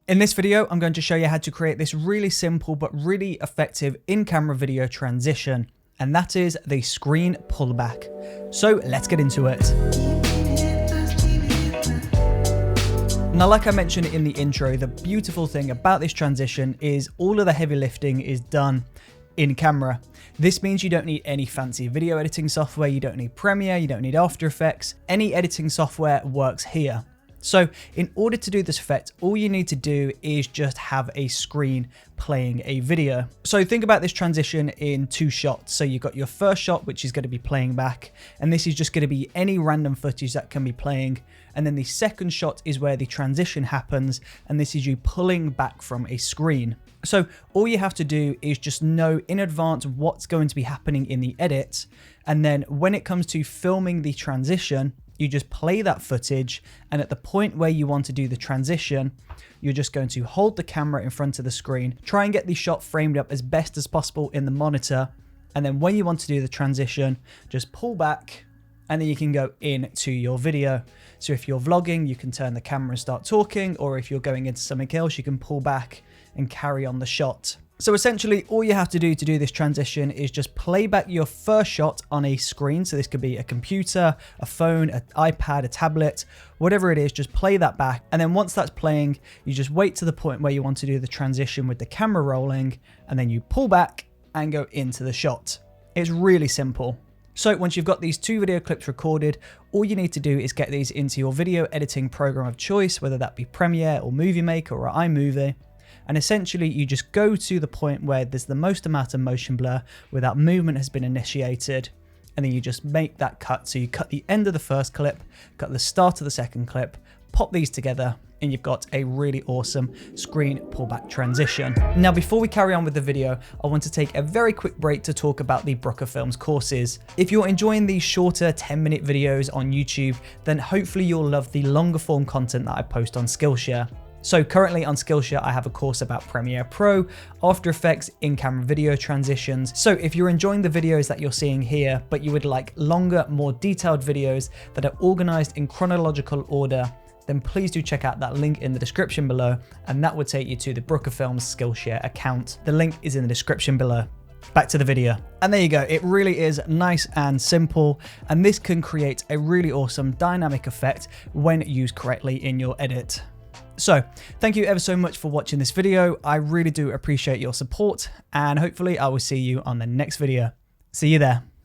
In this video, I'm going to show you how to create this really simple but really effective in-camera video transition, and that is the screen pullback. So let's get into it. Now, like I mentioned in the intro, the beautiful thing about this transition is all of the heavy lifting is done in camera. This means you don't need any fancy video editing software, you don't need Premiere, you don't need After Effects. Any editing software works here. So in order to do this effect, all you need to do is just have a screen playing a video. So think about this transition in two shots. So you've got your first shot, which is going to be playing back, and this is just going to be any random footage that can be playing. And then the second shot is where the transition happens, and this is you pulling back from a screen. So all you have to do is just know in advance what's going to be happening in the edit. And then when it comes to filming the transition, you just play that footage, and at the point where you want to do the transition, you're just going to hold the camera in front of the screen, try and get the shot framed up as best as possible in the monitor, and then when you want to do the transition, just pull back, and then you can go into your video. So if you're vlogging, you can turn the camera and start talking, or if you're going into something else, you can pull back and carry on the shot. So essentially, all you have to do this transition is just play back your first shot on a screen. So this could be a computer, a phone, an iPad, a tablet, whatever it is, just play that back. And then once that's playing, you just wait to the point where you want to do the transition with the camera rolling, and then you pull back and go into the shot. It's really simple. So once you've got these two video clips recorded, all you need to do is get these into your video editing program of choice, whether that be Premiere or Movie Maker or iMovie. And essentially you just go to the point where there's the most amount of motion blur without movement has been initiated. And then you just make that cut. So you cut the end of the first clip, cut the start of the second clip, pop these together, and you've got a really awesome screen pullback transition. Now, before we carry on with the video, I want to take a very quick break to talk about the Brooker Films courses. If you're enjoying these shorter 10-minute videos on YouTube, then hopefully you'll love the longer form content that I post on Skillshare. So currently on Skillshare, I have a course about Premiere Pro, After Effects, in-camera video transitions. So if you're enjoying the videos that you're seeing here, but you would like longer, more detailed videos that are organized in chronological order, then please do check out that link in the description below, and that would take you to the Brooker Films Skillshare account. The link is in the description below. Back to the video. And there you go. It really is nice and simple, and this can create a really awesome dynamic effect when used correctly in your edit. So thank you ever so much for watching this video. I really do appreciate your support, and hopefully I will see you on the next video. See you there.